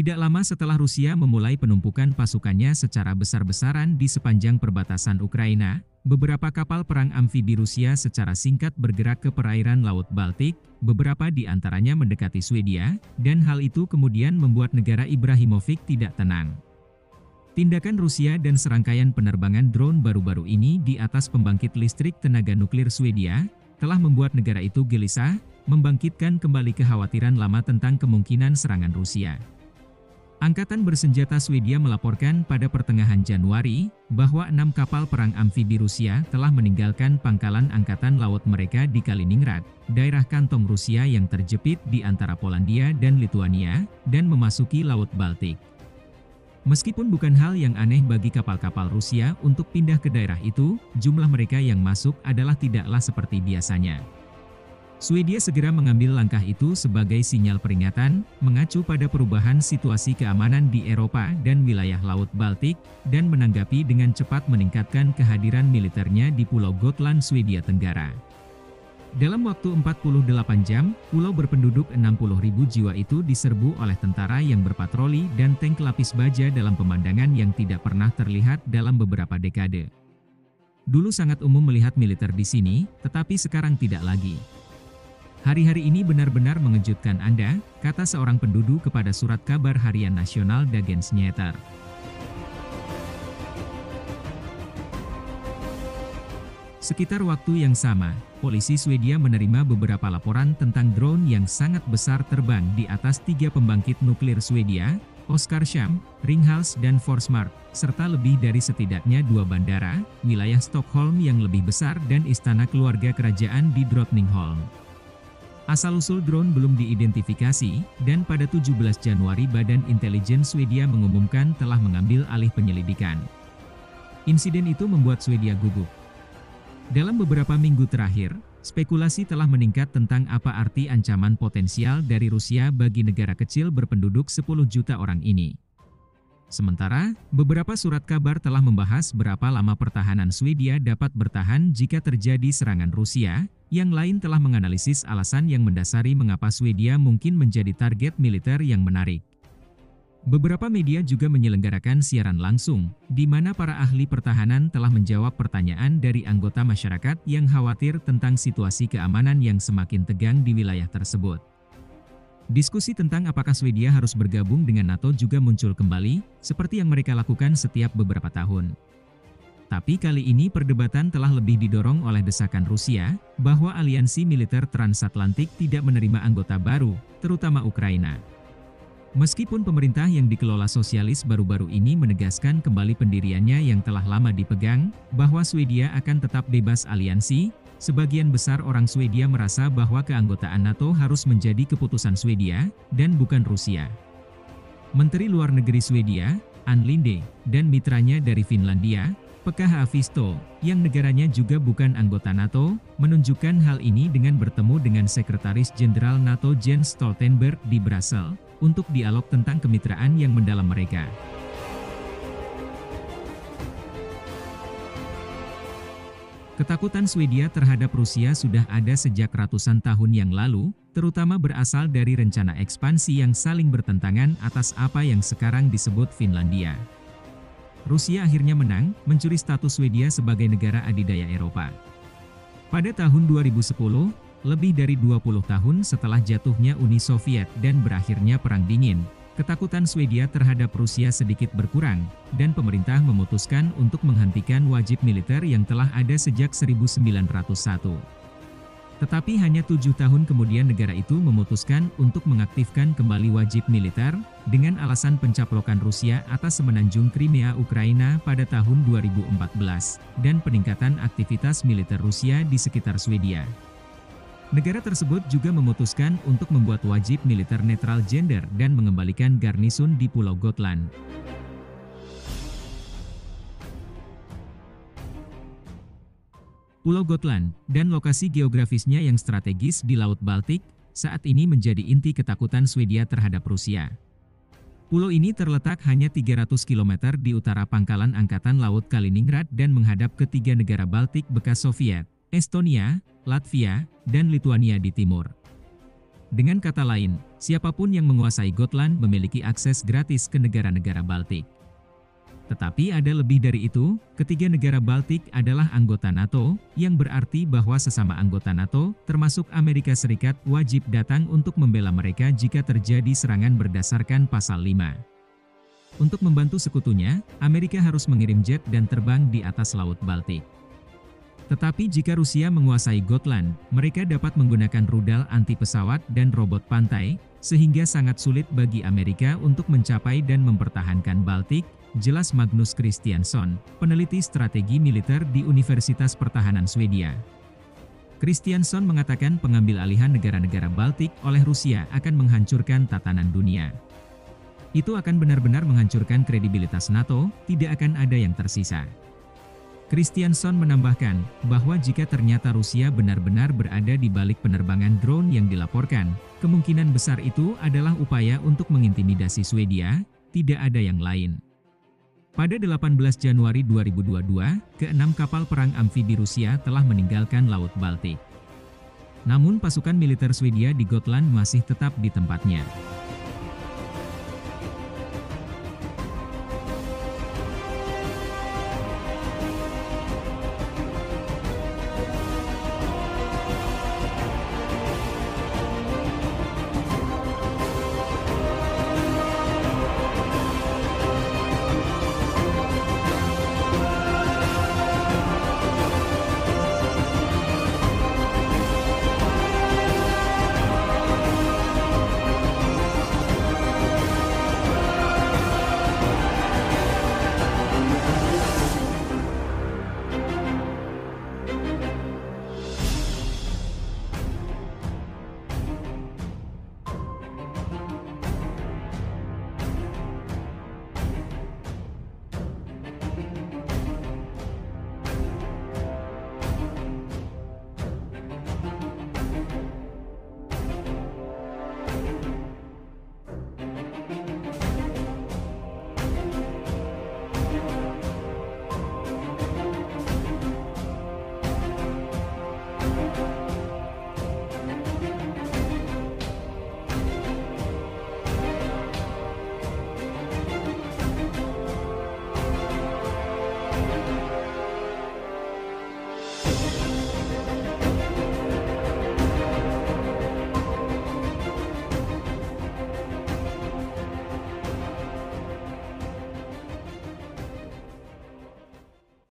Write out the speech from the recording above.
Tidak lama setelah Rusia memulai penumpukan pasukannya secara besar-besaran di sepanjang perbatasan Ukraina, beberapa kapal perang amfibi Rusia secara singkat bergerak ke perairan Laut Baltik, beberapa di antaranya mendekati Swedia, dan hal itu kemudian membuat negara Ibrahimovic tidak tenang. Tindakan Rusia dan serangkaian penerbangan drone baru-baru ini di atas pembangkit listrik tenaga nuklir Swedia, telah membuat negara itu gelisah, membangkitkan kembali kekhawatiran lama tentang kemungkinan serangan Rusia. Angkatan bersenjata Swedia melaporkan pada pertengahan Januari, bahwa 6 kapal perang amfibi Rusia telah meninggalkan pangkalan angkatan laut mereka di Kaliningrad, daerah kantong Rusia yang terjepit di antara Polandia dan Lituania, dan memasuki Laut Baltik. Meskipun bukan hal yang aneh bagi kapal-kapal Rusia untuk pindah ke daerah itu, jumlah mereka yang masuk adalah tidaklah seperti biasanya. Swedia segera mengambil langkah itu sebagai sinyal peringatan, mengacu pada perubahan situasi keamanan di Eropa dan wilayah Laut Baltik, dan menanggapi dengan cepat meningkatkan kehadiran militernya di Pulau Gotland, Swedia Tenggara. Dalam waktu 48 jam, pulau berpenduduk 60.000 jiwa itu diserbu oleh tentara yang berpatroli dan tank lapis baja dalam pemandangan yang tidak pernah terlihat dalam beberapa dekade. Dulu sangat umum melihat militer di sini, tetapi sekarang tidak lagi. Hari-hari ini benar-benar mengejutkan Anda, kata seorang penduduk kepada surat kabar harian nasional Dagens Nyheter. Sekitar waktu yang sama, polisi Swedia menerima beberapa laporan tentang drone yang sangat besar terbang di atas 3 pembangkit nuklir Swedia, Oskarshamn, Ringhals dan Forsmark, serta lebih dari setidaknya 2 bandara, wilayah Stockholm yang lebih besar dan istana keluarga kerajaan di Drottningholm. Asal-usul drone belum diidentifikasi, dan pada 17 Januari Badan Intelijen Swedia mengumumkan telah mengambil alih penyelidikan. Insiden itu membuat Swedia gugup. Dalam beberapa minggu terakhir, spekulasi telah meningkat tentang apa arti ancaman potensial dari Rusia bagi negara kecil berpenduduk 10 juta orang ini. Sementara, beberapa surat kabar telah membahas berapa lama pertahanan Swedia dapat bertahan jika terjadi serangan Rusia. Yang lain telah menganalisis alasan yang mendasari mengapa Swedia mungkin menjadi target militer yang menarik. Beberapa media juga menyelenggarakan siaran langsung, di mana para ahli pertahanan telah menjawab pertanyaan dari anggota masyarakat yang khawatir tentang situasi keamanan yang semakin tegang di wilayah tersebut. Diskusi tentang apakah Swedia harus bergabung dengan NATO juga muncul kembali, seperti yang mereka lakukan setiap beberapa tahun. Tapi kali ini perdebatan telah lebih didorong oleh desakan Rusia, bahwa aliansi militer transatlantik tidak menerima anggota baru, terutama Ukraina. Meskipun pemerintah yang dikelola sosialis baru-baru ini menegaskan kembali pendiriannya yang telah lama dipegang, bahwa Swedia akan tetap bebas aliansi, sebagian besar orang Swedia merasa bahwa keanggotaan NATO harus menjadi keputusan Swedia, dan bukan Rusia. Menteri Luar Negeri Swedia, Ann Linde, dan mitranya dari Finlandia, Pekka Haavisto, yang negaranya juga bukan anggota NATO, menunjukkan hal ini dengan bertemu dengan Sekretaris Jenderal NATO Jens Stoltenberg di Brussels, untuk dialog tentang kemitraan yang mendalam mereka. Ketakutan Swedia terhadap Rusia sudah ada sejak ratusan tahun yang lalu, terutama berasal dari rencana ekspansi yang saling bertentangan atas apa yang sekarang disebut Finlandia. Rusia akhirnya menang, mencuri status Swedia sebagai negara adidaya Eropa. Pada tahun 2010, lebih dari 20 tahun setelah jatuhnya Uni Soviet dan berakhirnya Perang Dingin, ketakutan Swedia terhadap Rusia sedikit berkurang, dan pemerintah memutuskan untuk menghentikan wajib militer yang telah ada sejak 1901. Tetapi hanya 7 tahun kemudian negara itu memutuskan untuk mengaktifkan kembali wajib militer, dengan alasan pencaplokan Rusia atas semenanjung Crimea Ukraina pada tahun 2014, dan peningkatan aktivitas militer Rusia di sekitar Swedia. Negara tersebut juga memutuskan untuk membuat wajib militer netral gender dan mengembalikan garnison di Pulau Gotland. Pulau Gotland, dan lokasi geografisnya yang strategis di Laut Baltik, saat ini menjadi inti ketakutan Swedia terhadap Rusia. Pulau ini terletak hanya 300 km di utara pangkalan Angkatan Laut Kaliningrad dan menghadap ke 3 negara Baltik bekas Soviet, Estonia, Latvia, dan Lituania di timur. Dengan kata lain, siapapun yang menguasai Gotland memiliki akses gratis ke negara-negara Baltik. Tetapi ada lebih dari itu, ketiga negara Baltik adalah anggota NATO, yang berarti bahwa sesama anggota NATO, termasuk Amerika Serikat, wajib datang untuk membela mereka jika terjadi serangan berdasarkan Pasal 5. Untuk membantu sekutunya, Amerika harus mengirim jet dan terbang di atas Laut Baltik. Tetapi jika Rusia menguasai Gotland, mereka dapat menggunakan rudal anti-pesawat dan robot pantai, sehingga sangat sulit bagi Amerika untuk mencapai dan mempertahankan Baltik, jelas Magnus Christiansson, peneliti strategi militer di Universitas Pertahanan Swedia. Christiansson mengatakan pengambil alihan negara-negara Baltik oleh Rusia akan menghancurkan tatanan dunia. Itu akan benar-benar menghancurkan kredibilitas NATO, tidak akan ada yang tersisa. Christiansson menambahkan bahwa jika ternyata Rusia benar-benar berada di balik penerbangan drone yang dilaporkan, kemungkinan besar itu adalah upaya untuk mengintimidasi Swedia, tidak ada yang lain. Pada 18 Januari 2022, ke-6 kapal perang amfibi Rusia telah meninggalkan Laut Baltik. Namun pasukan militer Swedia di Gotland masih tetap di tempatnya.